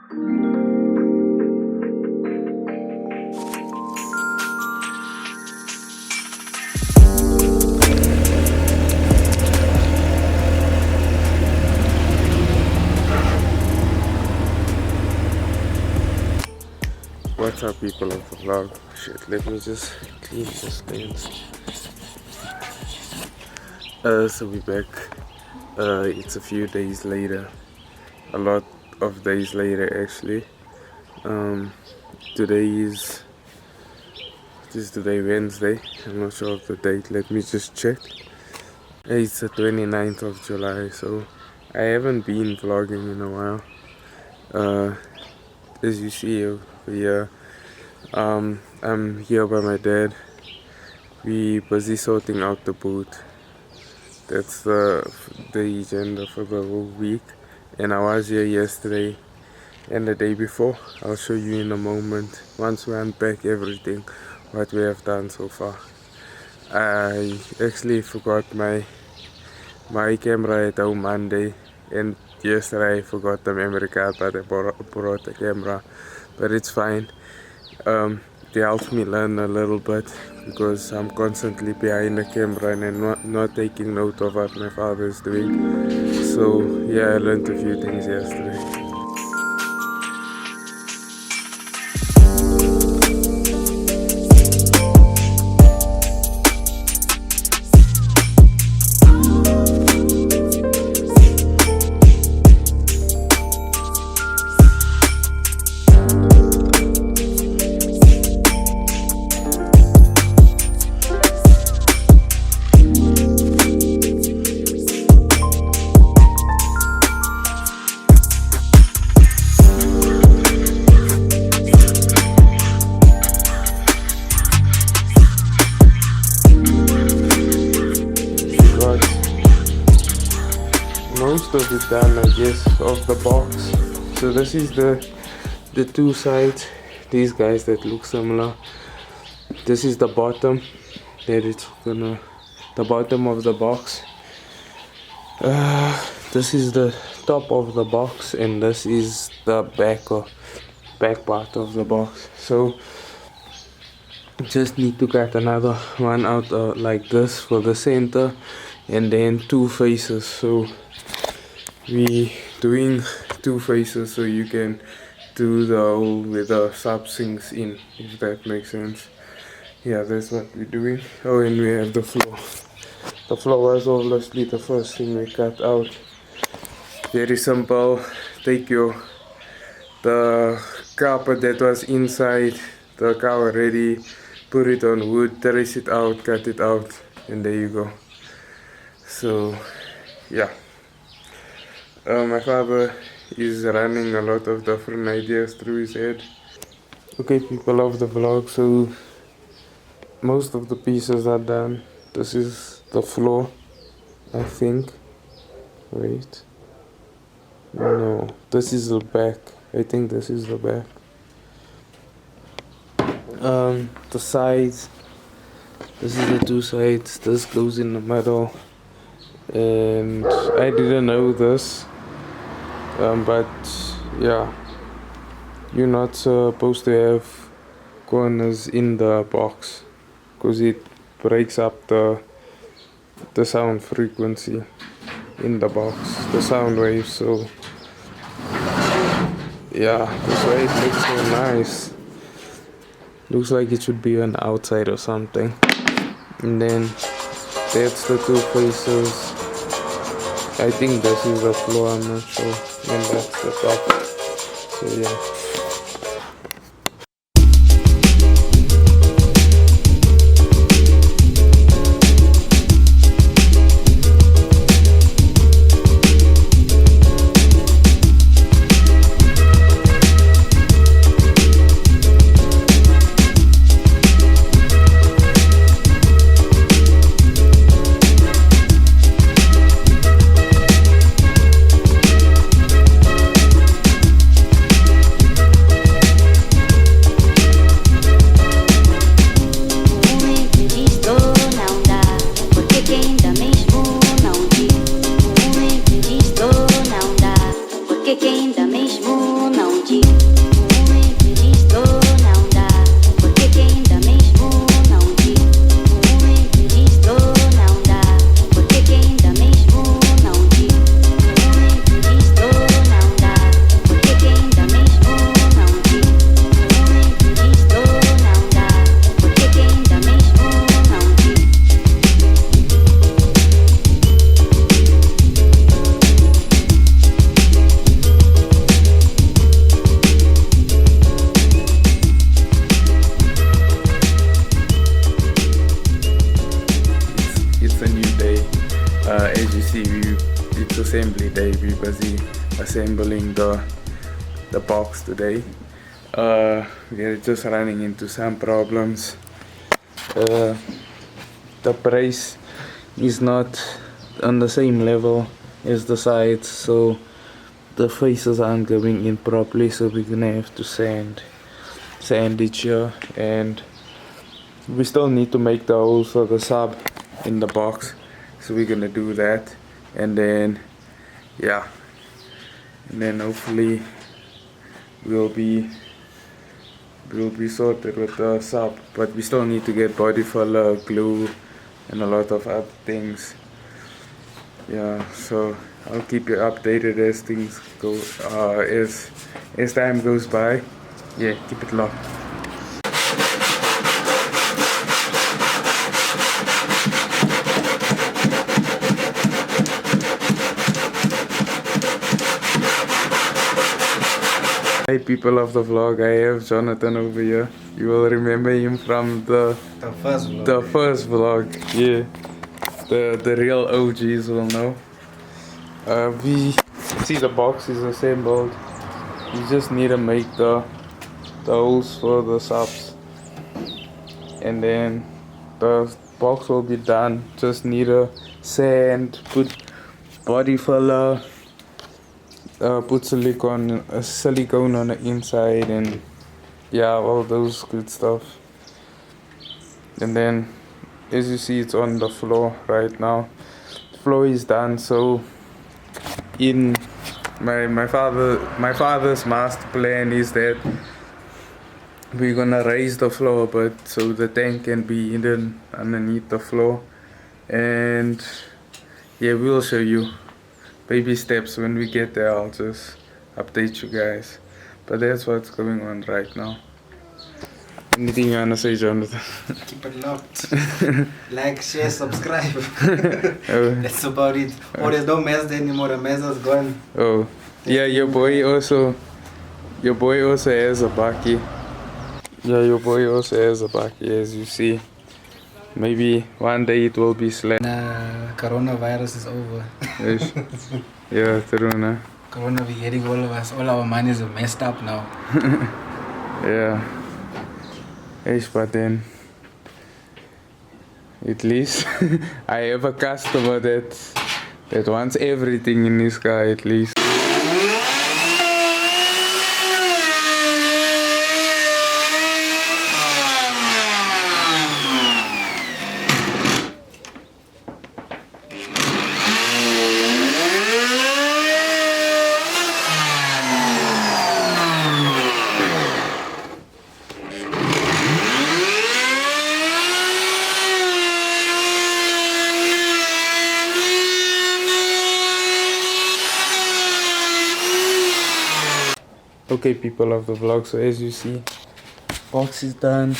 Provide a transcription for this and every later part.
What's up, people of the vlog? Shit, let me just clean this lens. So we're back. It's a few days later. A lot of days later, actually. Today is today Wednesday. I'm not sure of the date. Let me just check. It's the 29th of July, so I haven't been vlogging in a while. As you see over here, I'm here by my dad. We busy sorting out the boot. That's the agenda for the whole week. And I was here yesterday and the day before. I'll show you in a moment, once we unpack everything, what we have done so far. I actually forgot my camera at home Monday, and yesterday I forgot the memory card, but I brought the camera. But it's fine. It helps me learn a little bit because I'm constantly behind the camera and not taking note of what my father is doing. So yeah, I learned a few things yesterday. Most of it done, I guess, of the box. So this is the two sides, these guys that look similar. This is the bottom, the bottom of the box. This is the top of the box, and this is the back part of the box. So just need to cut another one out like this for the center, and then two faces. So we doing two faces so you can do the hole with the sub sinks in, if that makes sense. Yeah, that's what we're doing. Oh, and we have the floor. The floor was obviously the first thing we cut out. Very simple. Take the carpet that was inside the car already, put it on wood, trace it out, cut it out, and there you go. So yeah, my father is running a lot of different ideas through his head. Okay, people of the vlog, so most of the pieces are done. This is the floor, I think. Wait, no, this is the back. I think this is the back. The sides, this is the two sides, this goes in the middle, and I didn't know this, but yeah, you're not supposed to have corners in the box because it breaks up the sound frequency in the box, the sound waves. So yeah, that's why it looks so nice. Looks like it should be on the outside or something. And then that's the two faces. I think this is the floor, I'm not sure. And that's the top. So yeah. Porque quem dá mesmo não diz. assembling the box today. We're just running into some problems. The brace is not on the same level as the sides, so the faces aren't going in properly, so we're gonna have to sand it here, and we still need to make the holes for the sub in the box, so we're gonna do that, and then hopefully we'll be sorted with the sub, but we still need to get body filler, glue, and a lot of other things. Yeah, so I'll keep you updated as things go, as time goes by. Yeah, keep it locked. Hey people of the vlog, I have Jonathan over here. You will remember him from the first vlog. Yeah, the real OGs will know. We see the box is assembled. You just need to make the holes for the subs, and then the box will be done. Just need to sand, put body filler, put silicone on the inside, and yeah, all those good stuff. And then as you see, it's on the floor right now. The floor is done, so in my father's master plan is that we're gonna raise the floor a bit so the tank can be hidden underneath the floor, and yeah, we'll show you baby steps when we get there. I'll just update you guys, but that's what's going on right now. Anything you wanna say, Jonathan? Keep it locked. Like, share, subscribe. That's about it. Oh, there's no mess anymore. The mess is gone. Oh, yeah, your boy also has a bakkie. Yeah, your boy also has a bakkie, as you see. Maybe one day it will be slammed. Coronavirus is over. Yes. Yeah, true, nah. Corona, we're getting all of us. All our monies are messed up now. Yeah. Yes, but then at least I have a customer that wants everything in his car, at least. Okay, people of the vlog, so as you see, box is done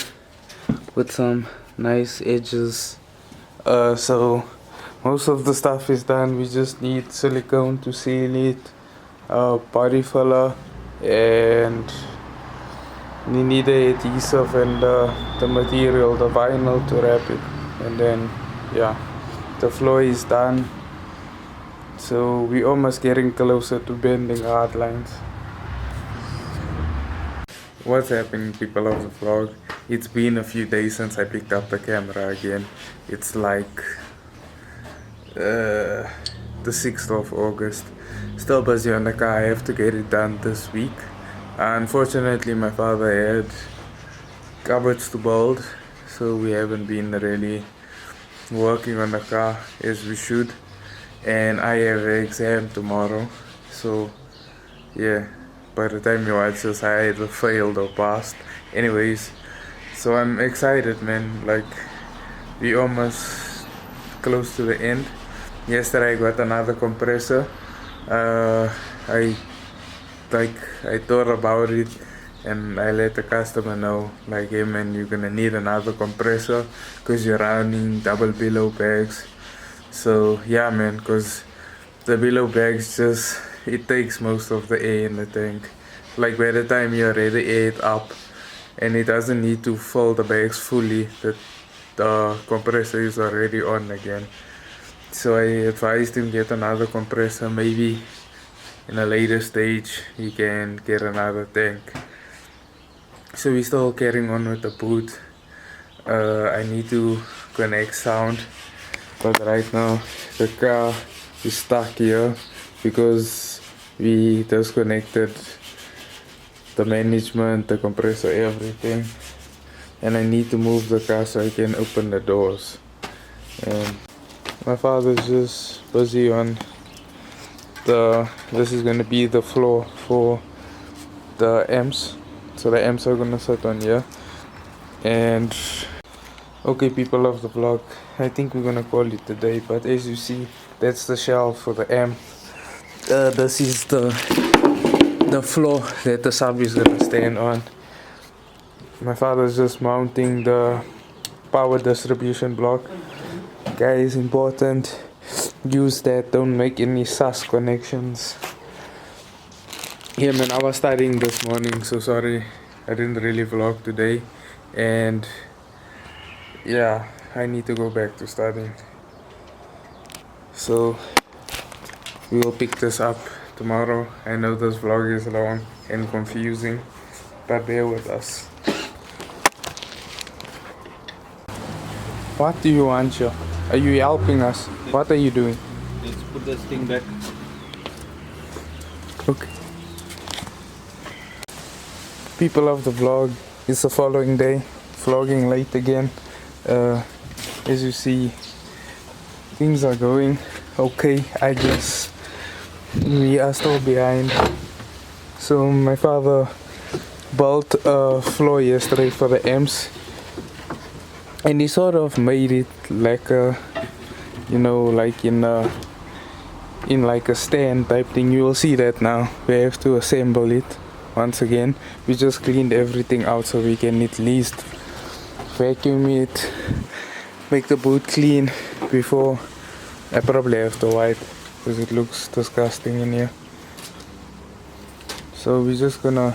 with some nice edges. So most of the stuff is done. We just need silicone to seal it, body filler, and we need the adhesive and the material, the vinyl to wrap it. And then yeah, the floor is done, so we're almost getting closer to bending hard lines. What's happening, people of the vlog? It's been a few days since I picked up the camera again. It's like the 6th of August. Still busy on the car. I have to get it done this week. Unfortunately, my father had cupboards to build, so we haven't been really working on the car as we should. And I have an exam tomorrow, so yeah. By the time you watch this, I either failed or passed. Anyways, so I'm excited, man. Like, we almost close to the end. Yesterday I got another compressor. I thought about it, and I let the customer know, like, hey man, you're gonna need another compressor because you're running double billow bags. So yeah, man, because the billow bags just, it takes most of the air in the tank. Like, by the time you already air it up and it doesn't need to fill the bags fully, the compressor is already on again. So I advised him get another compressor, maybe in a later stage he can get another tank. So we're still carrying on with the boot. I need to connect sound, but right now the car is stuck here because we disconnected the management, the compressor, everything, and I need to move the car so I can open the doors. And my father's just busy on this is gonna be the floor for the amps, so the amps are gonna sit on here. And okay, people of the vlog, I think we're gonna call it a day, but as you see, that's the shelf for the amp. This is the floor that the sub is gonna stand on. My father's just mounting the power distribution block. Guys, important, use that, don't make any sus connections. Yeah man, I was studying this morning, so sorry I didn't really vlog today, and yeah, I need to go back to studying. So we will pick this up tomorrow. I know this vlog is long and confusing, but bear with us. What do you want, Joe? Are you helping us? What are you doing? Let's put this thing back. Okay. People of the vlog, it's the following day, vlogging late again. As you see, things are going okay. I guess we are still behind. So my father built a floor yesterday for the amps, and he sort of made it like a, you know, like in like a stand type thing. You will see that now. We have to assemble it once again. We just cleaned everything out so we can at least vacuum it, make the boot clean before. I probably have to wipe because it looks disgusting in here. So we're just gonna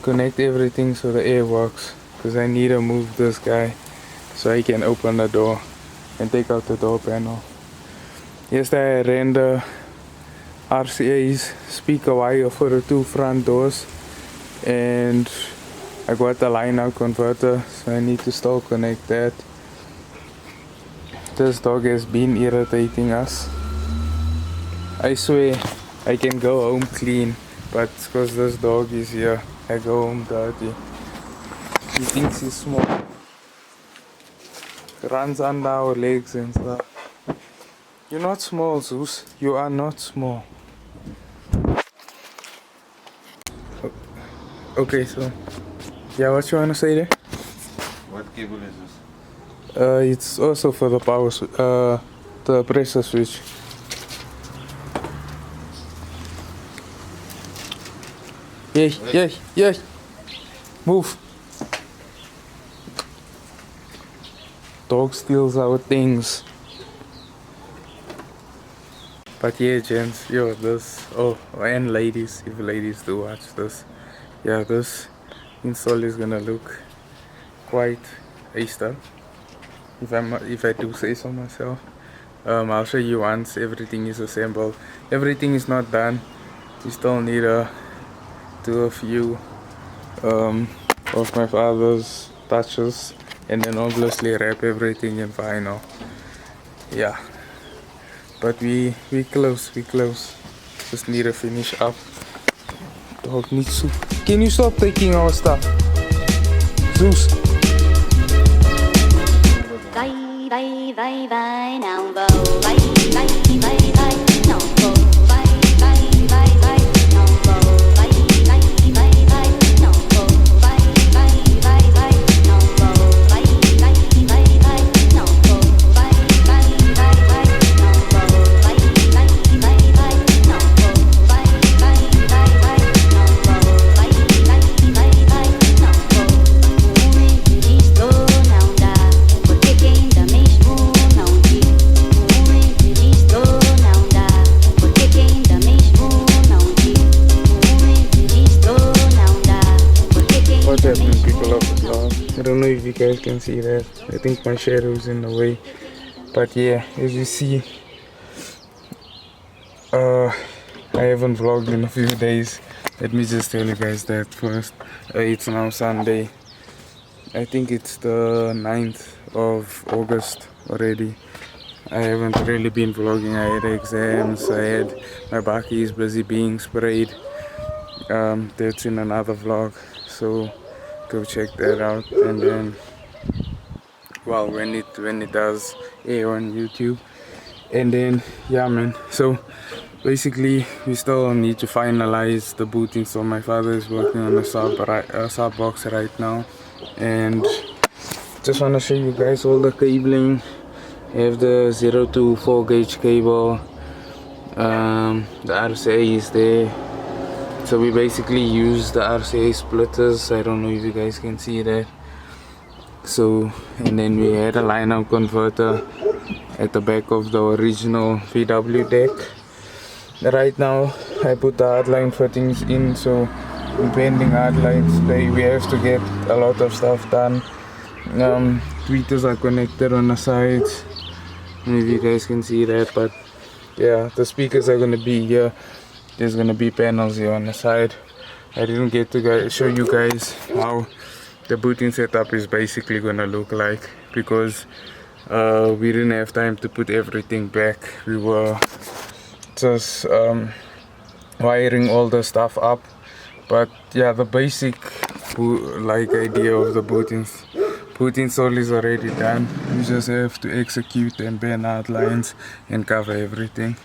connect everything so the air works, because I need to move this guy so I can open the door and take out the door panel. Yesterday I ran the RCA's speaker wire for the two front doors, and I got the line out converter, so I need to still connect that. This dog has been irritating us. I swear I can go home clean, but because this dog is here, I go home dirty. He thinks he's small. Runs under our legs and stuff. You're not small, Zeus. You are not small. Okay, so yeah, what you wanna say there? What cable is this? It's also for the power, the pressure switch. Yay, yay, yay! Move! Dog steals our things. But yeah, gents, yo, this, and ladies, if ladies do watch this, yeah, this install is gonna look quite A-star, if I do say so myself. I'll show you once everything is assembled. Everything is not done. We still need to do a few of my father's touches, and then obviously wrap everything in vinyl. Yeah, but we close. Just need to finish up. Dog needs to. Can you stop taking our stuff, Zeus? Vai nào vào vai nào vào vai nào vào vai nào vào vai nào vào vai nào vào vai What's happening, people of the vlog? I don't know if you guys can see that. I think my shadow is in the way. But yeah, as you see, I haven't vlogged in a few days. Let me just tell you guys that first. It's now Sunday. I think it's the 9th of August already. I haven't really been vlogging. I had exams, I had my bakkies busy being sprayed. That's in another vlog, so go check that out. And then, well, when it does air on YouTube. And then, yeah man, so basically we still need to finalize the booting. So my father is working on a sub box right now, and just want to show you guys all the cabling. I have the 0 to 4 gauge cable, the RCA is there. So we basically use the RCA splitters. I don't know if you guys can see that. So, and then we had a line out converter at the back of the original VW deck. Right now I put the hardline fittings in, so we're bending hardlines today. We have to get a lot of stuff done. Tweeters are connected on the sides. Maybe you guys can see that, but yeah, the speakers are gonna be here. There's gonna be panels here on the side. I didn't get to show you guys how the booting setup is basically gonna look like, because we didn't have time to put everything back. We were just wiring all the stuff up. But yeah, the basic idea of the booting install is already done. You just have to execute and bend out lines and cover everything.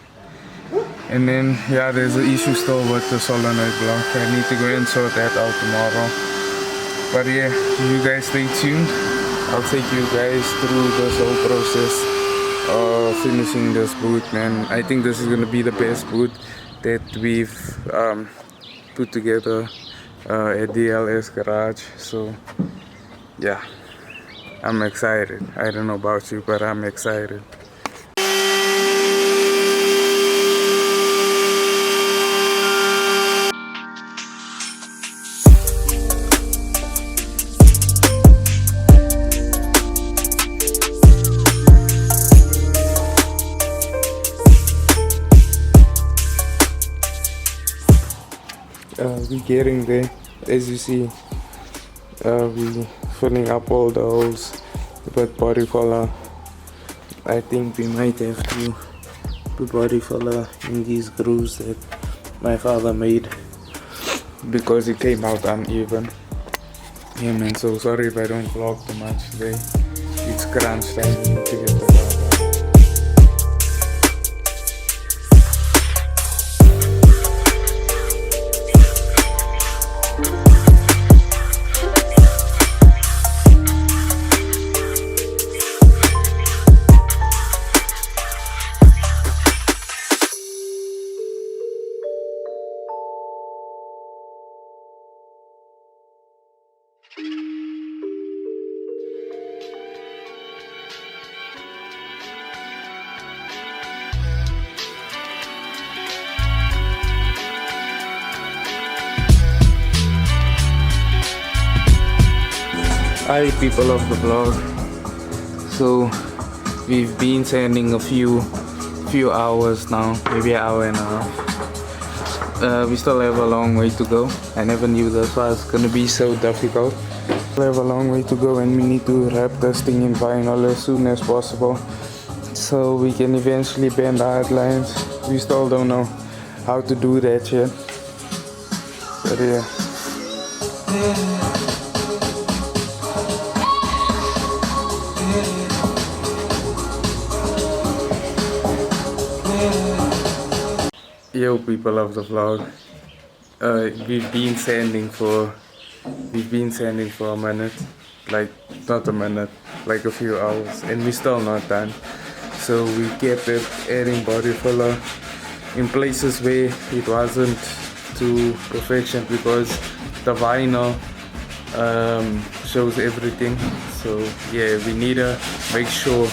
And then yeah, there's an issue still with the solenoid block. I need to go and sort that out tomorrow. But yeah, you guys stay tuned. I'll take you guys through this whole process of finishing this boot, man. I think this is gonna be the best boot that we've put together at DLS Garage. So yeah, I'm excited. I don't know about you, but I'm excited. We're getting there. As you see, we filling up all the holes with body filler. I think we might have to put body filler in these grooves that my father made, because it came out uneven. Yeah man, so sorry if I don't vlog too much today. It's crunch time. We need to get the car. Hi people of the vlog. So we've been sanding a few hours now, maybe an hour and a half. We still have a long way to go. I never knew this was gonna be so difficult. We have a long way to go, and we need to wrap this thing in vinyl as soon as possible so we can eventually bend the hard lines. We still don't know how to do that yet, but yeah. Yo people of the vlog, we've been sanding for a minute, like not a minute, like a few hours, and we're still not done. So we kept adding body filler in places where it wasn't to perfection, because the vinyl shows everything. So yeah, we need to make sure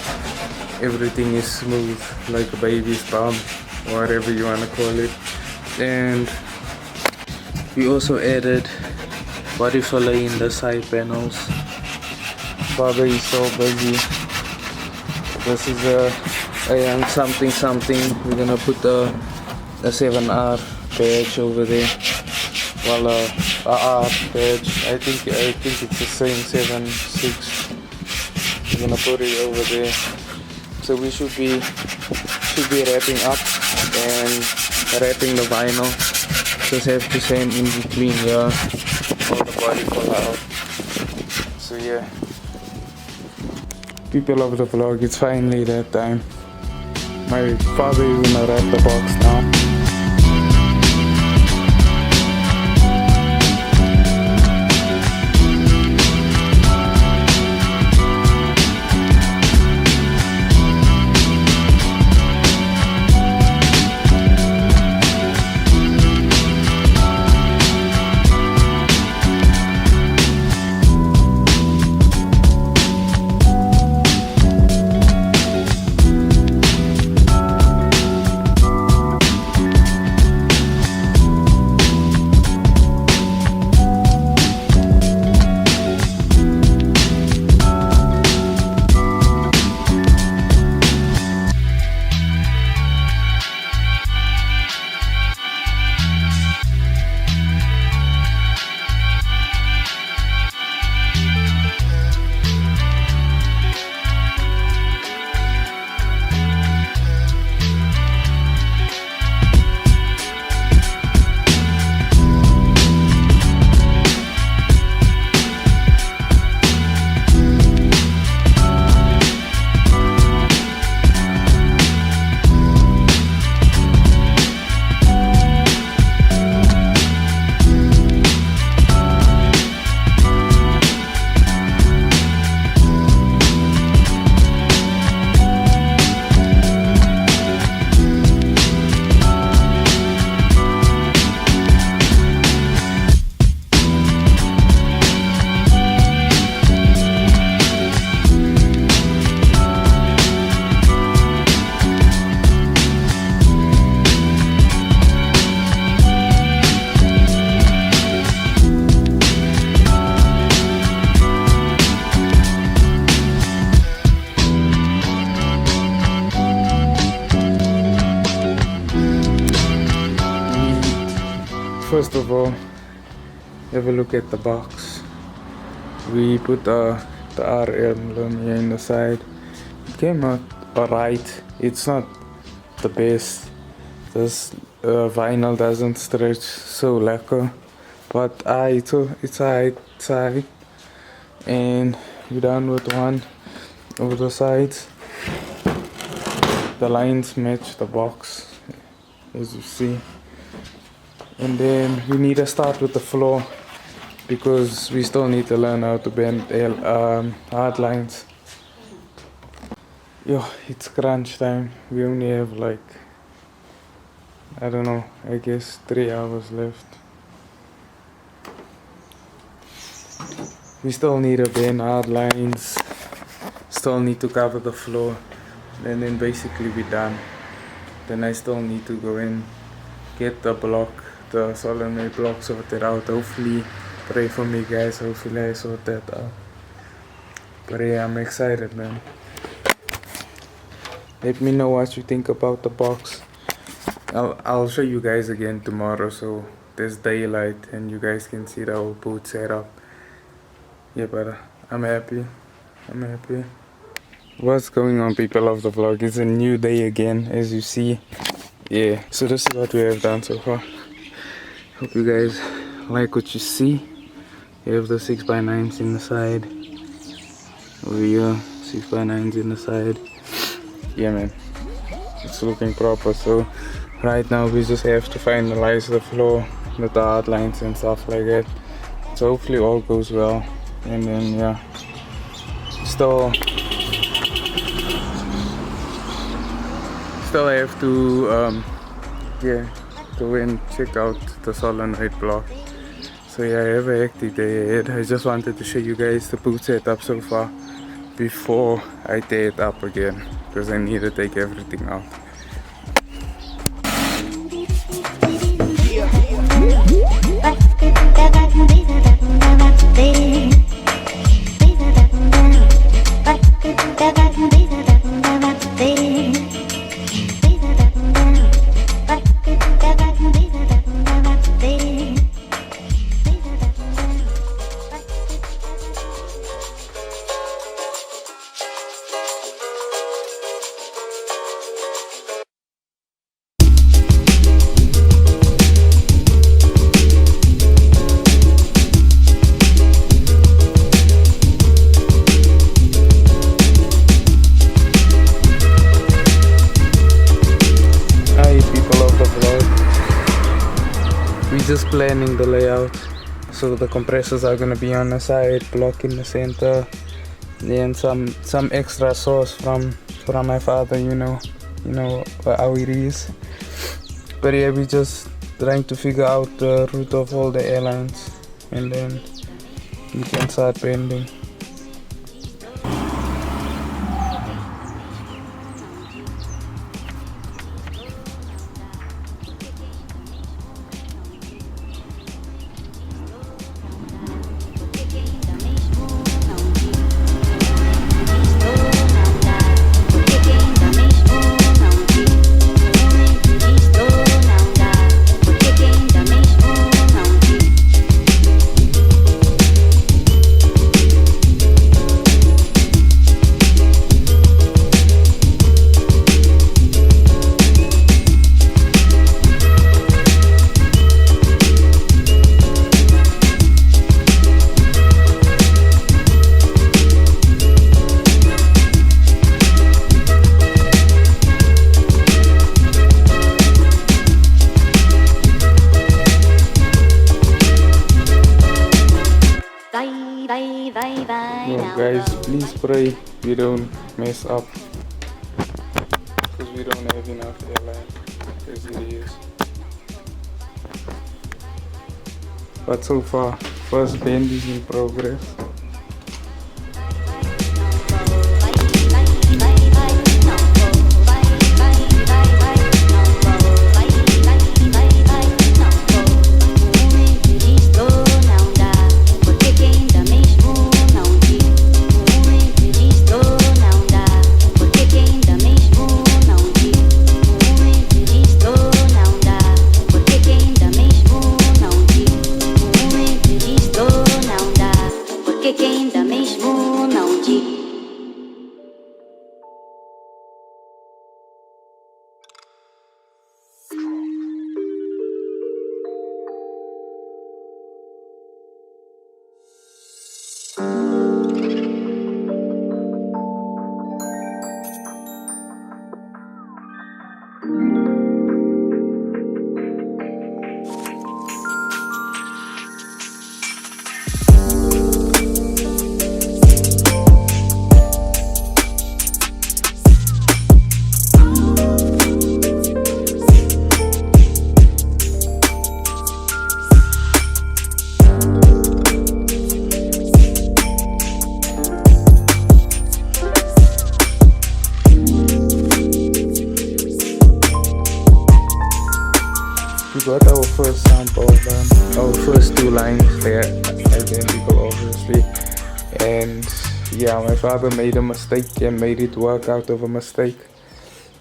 everything is smooth like a baby's bum, or whatever you want to call it. And we also added body filler in the side panels. Father is so busy. This is a young something. We're gonna put the a 7R badge over there. Well, a R badge. I think it's the same 7.6. We're gonna put it over there. So we should be wrapping up and wrapping the vinyl. Just have to sand in between here, all the body fall out. So yeah, people of the vlog, it's finally that time. My father is gonna wrap the box now. First of all, have a look at the box. We put the R emblem here in the side. It came out alright. It's not the best. This vinyl doesn't stretch so lekker, but it's alright. And we're done with one over the sides. The lines match the box, as you see. And then we need to start with the floor because we still need to learn how to bend hard lines. Yo, it's crunch time. We only have like, I don't know, I guess 3 hours left. We still need to bend hard lines, still need to cover the floor, and then basically we're done. Then I still need to go in, get the solenoid block sorted out. Hopefully, pray for me guys, hopefully I sort that out. But yeah, I'm excited, man. Let me know what you think about the box. I'll show you guys again tomorrow, so there's daylight and you guys can see the whole boot setup. Yeah, but I'm happy. What's going on, people of the vlog? It's a new day again, as you see. Yeah, so this is what we have done so far. Hope you guys like what you see. You have the 6x9s in the side. Over here, 6x9s in the side. Yeah, man, it's looking proper. So right now we just have to finalize the floor with the hard lines and stuff like that. So hopefully all goes well. And then yeah, still have to go and check out the solenoid block. So yeah, I have a hectic day ahead. I just wanted to show you guys the boot setup so far before I tear it up again, because I need to take everything out. we just planning the layout. So the compressors are gonna be on the side, block in the center, then some extra sauce from my father, you know how it is. But yeah, we just trying to figure out the route of all the airlines, and then we can start bending. No, guys, please pray we don't mess up, because we don't have enough airline as it is. But so far, first bend is in progress. We got our first sample done. Our first two lines, they're identical obviously. And yeah, my father made a mistake and made it work out of a mistake.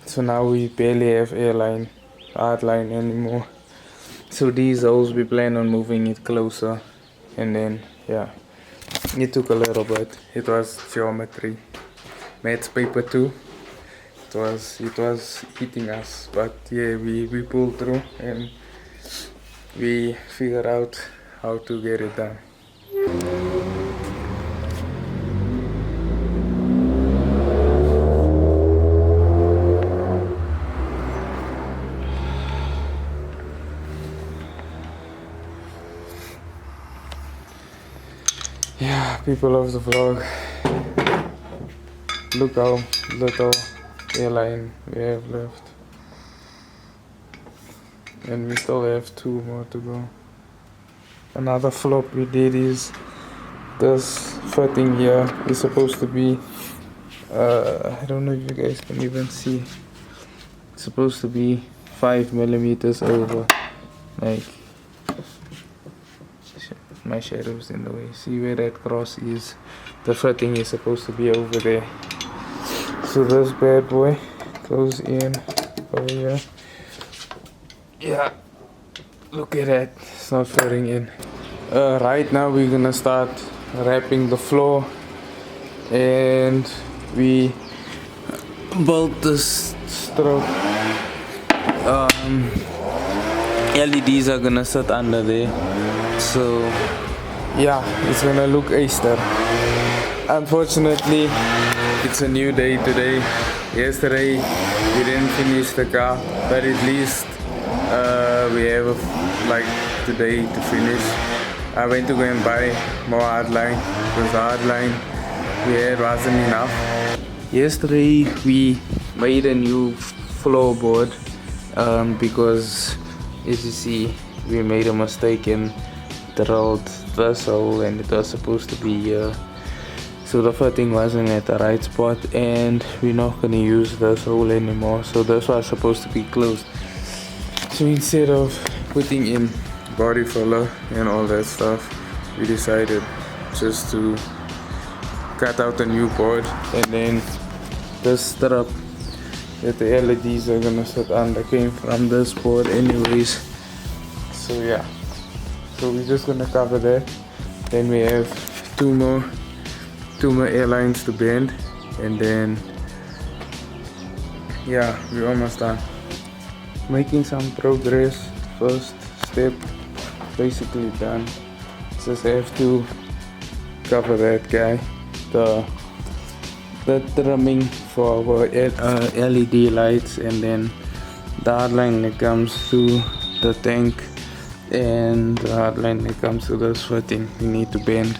So now we barely have hard line anymore. So these holes we plan on moving it closer. And then yeah, it took a little bit. It was geometry. Maths paper too. It was hitting us, but yeah, we pulled through and we figured out how to get it done. Yeah, people of the vlog, look how little airline we have left, and we still have 2 more to go. Another flop we did is this fitting here is supposed to be I don't know if you guys can even see, it's supposed to be 5 millimeters over, like my shadow's in the way. See where that cross is? The fitting is supposed to be over there. So this bad boy goes in over here. Yeah, look at that, it's not fitting in. Right now we're gonna start wrapping the floor, and we built this stroke. LEDs are gonna sit under there, so yeah, it's gonna look Easter. Unfortunately, it's a new day today. Yesterday we didn't finish the car, but at least we have like today to finish. I went to go and buy more hardline because the hardline we had wasn't enough. Yesterday we made a new floorboard because as you see we made a mistake and drilled this hole and it was supposed to be here. So the fitting wasn't at the right spot and we're not gonna use this hole anymore. So this was supposed to be closed. So instead of putting in body filler and all that stuff, we decided just to cut out a new board, and then this strip that the LEDs are gonna sit under came from this board anyways. So yeah, so we're just gonna cover that. Then we have two more air lines to bend, and then yeah, we're almost done. Making some progress. First step basically done. Just have to cover that guy, the trimming for our LED lights, and then the hardline that comes through the tank and the hardline that comes to this fitting we need to bend.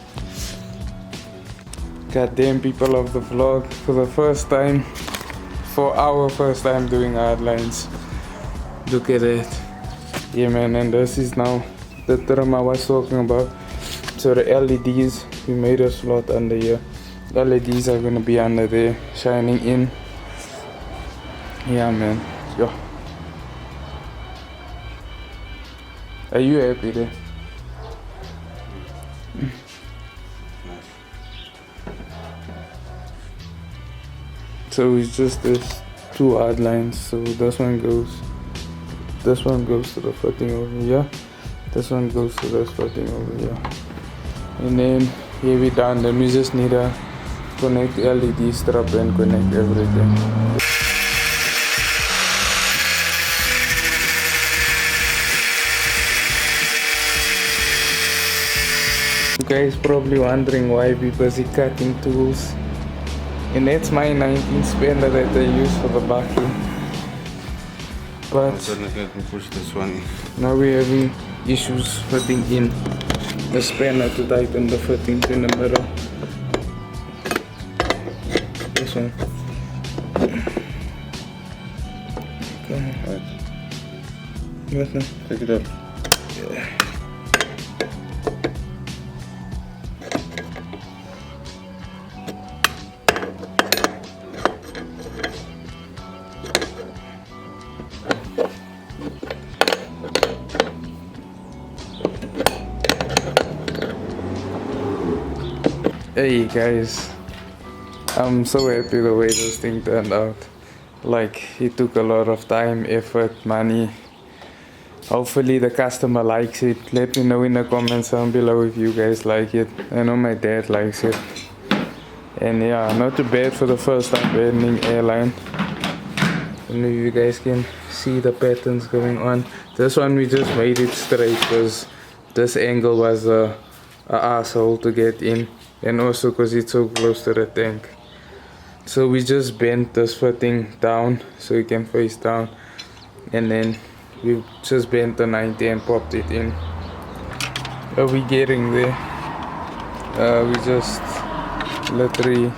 Goddamn, people of the vlog, for our first time doing hardlines. Look at it. Yeah man, and this is now the trim I was talking about. So the LEDs, we made a slot under here. LEDs are gonna be under there, shining in. Yeah man, yo. Are you happy there? So it's just this two hard lines. So this one goes to the footing over here. This one goes to this footing over here. And then here we done. Then we just need to connect the LED strap and connect everything. You guys probably wondering why we busy cutting tools. And that's my 19 spender that I use for the bucking. But push this one in. now we're having issues fitting in the spanner to tighten the fittings in the middle. This one. Come on. What now? Take it up. Hey guys, I'm so happy the way this thing turned out. Like, it took a lot of time, effort, money. Hopefully the customer likes it. Let me know in the comments down below if you guys like it. I know my dad likes it. And yeah, not too bad for the first time bending airline. I don't know if you guys can see the patterns going on. This one we just made it straight because this angle was a asshole to get in. And also because it's so close to the tank. So we just bent this fitting down so it can face down, and then we just bent the 90 and popped it in. Are we getting there? We just literally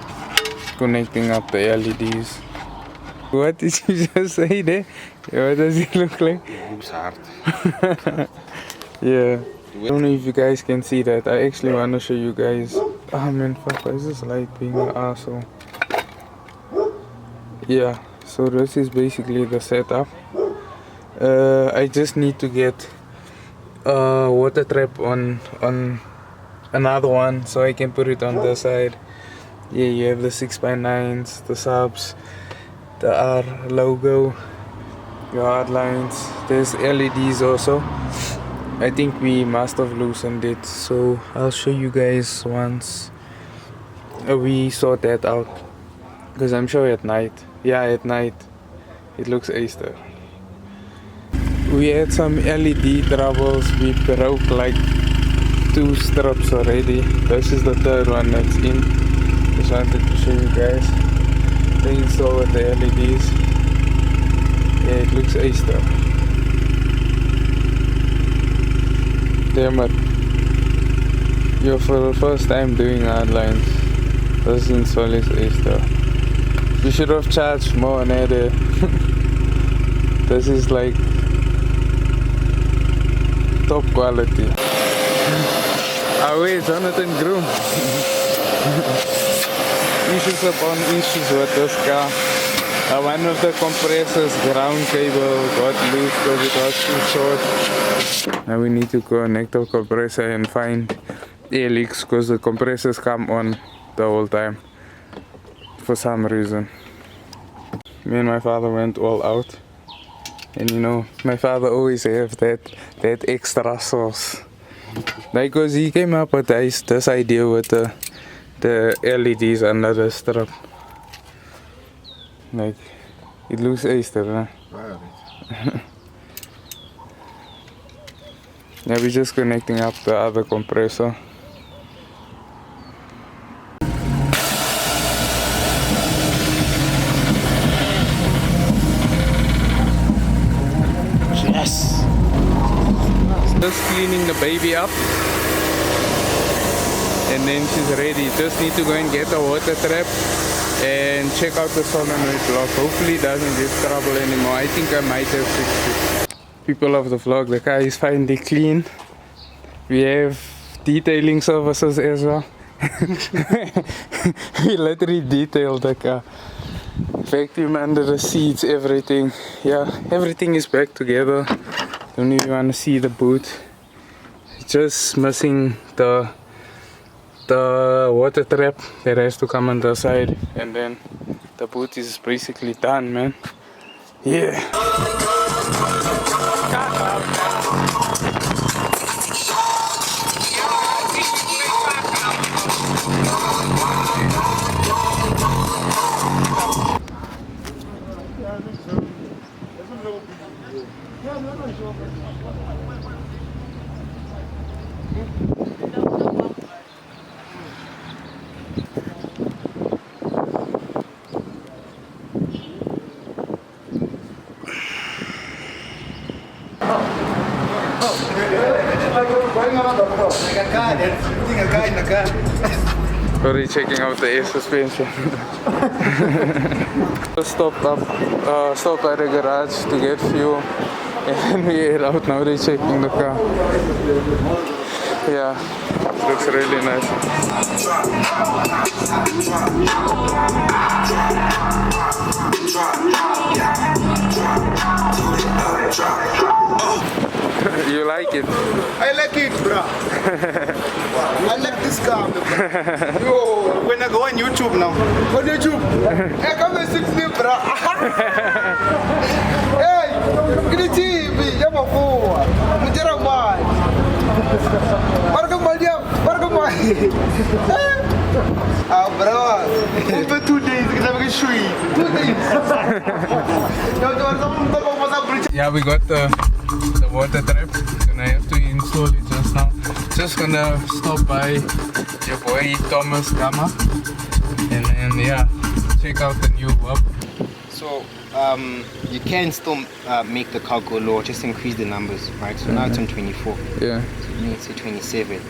connecting up the LEDs. What did you just say there? What does it look like? Yeah. I don't know if you guys can see that. I actually want to show you guys. Oh man, fuck, why is this light being an asshole? Yeah, so this is basically the setup. I just need to get a water trap on another one so I can put it on the side. Yeah, you have the 6x9s, the subs, the R logo, your hard lines. There's LEDs also. I think we must have loosened it, so I'll show you guys once we sort that out, because I'm sure at night, it looks ace. We had some LED troubles. We broke like 2 strips already. This is the 3rd one that's in. Just wanted to show you guys the install with the LEDs. Yeah, it looks ace. Damn it. You're for the first time doing hardlines. This in Solis Easter. We should have charged more on it. This is like top quality. Ah wait, Jonathan Groom. Issues upon issues with this car. One of the compressors ground cable got loose because it was too short. Now we need to connect the compressor and find air leaks because the compressors come on the whole time for some reason. Me and my father went all out, and you know my father always have that extra sauce. Like, cause he came up with this idea with the LEDs under the strip. Like, it looks Easter, huh? Wow. Yeah, we're just connecting up the other compressor. Yes. Just cleaning the baby up. And then she's ready. Just need to go and get a water trap and check out the solenoid block. Hopefully it doesn't get trouble anymore. I think I might have fixed it. People of the vlog, the car is finally clean. We have detailing services as well. We literally detailed the car. Vacuum under the seats, everything. Yeah, everything is back together. Don't even want to see the boot. Just missing the water trap that has to come on the side, and then the boot is basically done, man. Yeah. Already checking out the air suspension. Stopped at the garage to get fuel, and then we head out. Now they're checking the car. Yeah, looks really nice. You like it? I like it, bro. I like this car. Yo, when I go on YouTube now. On YouTube? Hey, come and 60, bro. Hey, get the TV. You're my boy. Mujera man. Bro. For 2 days, because I'm going to show you. 2 days. Yeah, we got the water trap, and I have to install it just now. Just gonna stop by your boy Thomas Kame, and then yeah, check out the new web. So you can still make the car go lower, just increase the numbers, right? So now it's on 24. Yeah. So you need to say 27,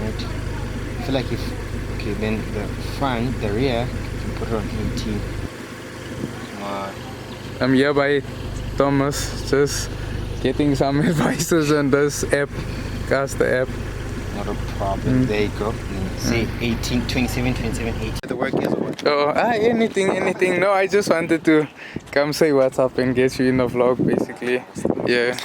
right? I feel like okay, then the front, the rear, you can put it on 18. I'm here by Thomas, just getting some advices on this app, Caster app. Not a problem. There you go. Then say 18, 27, 27, 18. The work is what? Oh, anything. No, I just wanted to come say what's up and get you in the vlog, basically. Yeah.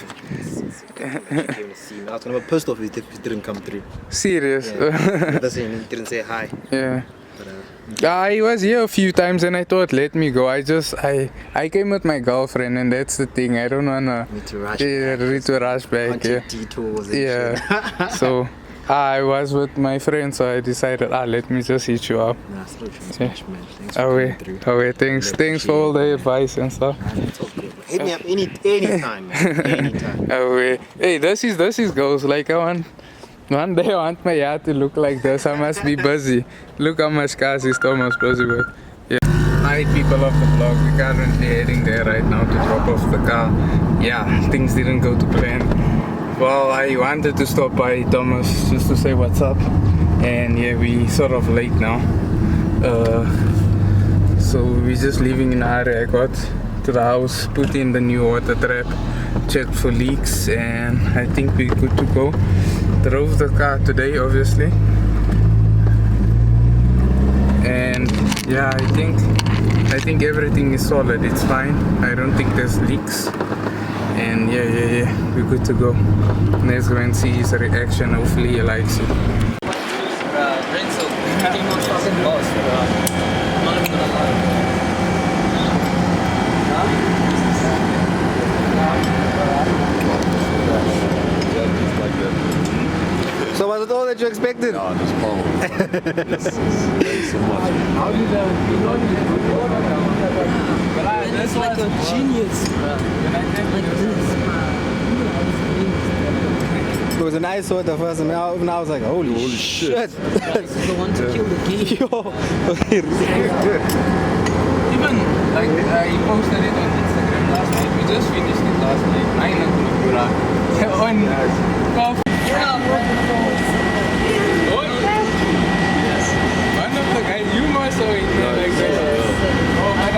I was gonna be pissed off if it didn't come through. Serious? Yeah. Didn't say hi. Yeah. I was here a few times and I thought, let me go. I came with my girlfriend, and that's the thing. I don't wanna Need to rush need to rush back. Yeah. Detours and Yeah. So I was with my friend, so I decided, let me just hit you up. Nah, still trying to man. Thanks for coming through. Okay, thanks for all the advice and stuff. It's all good. Hit me up anytime, man. Anytime. Okay. Hey, this is goals. Like one day I want my yard to look like this. I must be busy. Look how much cars is Thomas busy with. Yeah. Hi people of the vlog. We're currently heading there right now to drop off the car. Yeah, things didn't go to plan. Well, I wanted to stop by Thomas just to say what's up, and yeah, we sort of late now. So we're just leaving in a hurry. I got to the house, put in the new water trap, checked for leaks, and I think we're good to go. Drove the car today, obviously, and yeah, I think everything is solid. It's fine. I don't think there's leaks, and yeah, we're good to go. Let's go and see his reaction. Hopefully he likes it. So was it all that you expected? No, just cold. Thanks so much. That's like a genius, like this. It was a nice one the first time. Now I was like, holy shit. This is the one to kill the game. Yo. Even like I posted it on Instagram last night. We just finished it last night. I know on coffee. One of the guys, you must have it there like that. Oh, but I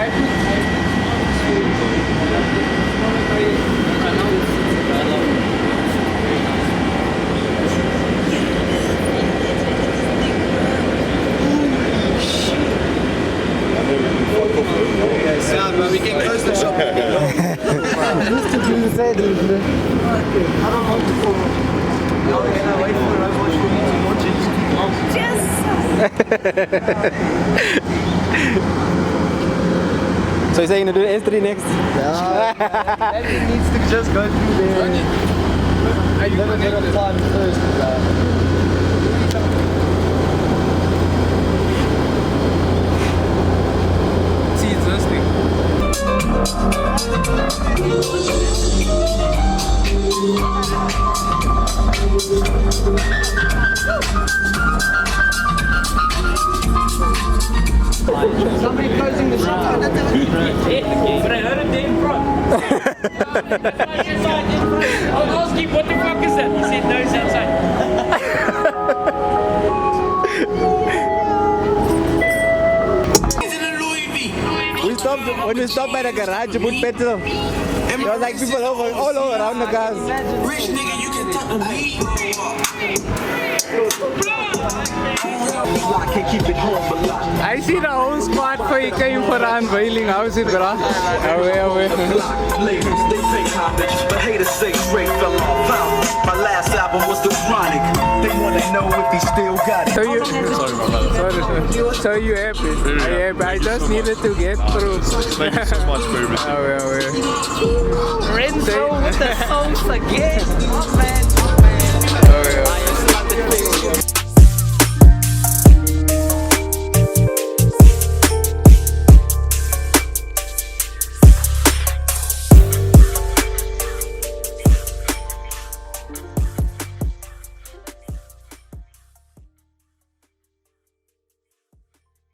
Yeah, but we can close the shop. So you're saying to do S3 next? Yeah. Everything needs to just go through there. Are you connected? Time first. See, it's this thing. Somebody closing the shop. But I heard him there in front. I was asking, what the fuck is that? He said, no, it's outside. When we stopped by the garage to put petrol, there was like people all around the cars. Rich nigga, you can talk to me. I can't keep it home, but I see the whole squad for you came for the unveiling. How's it, bro? Away. Ladies, they fake homage, but haters say Drake fell off. My last album was The Chronic. They wanna know if he still got it. So you, so you happy? Are you happy? I just needed to get through. Thank you so much, baby. Away. Renzo with the songs again. Oh, man.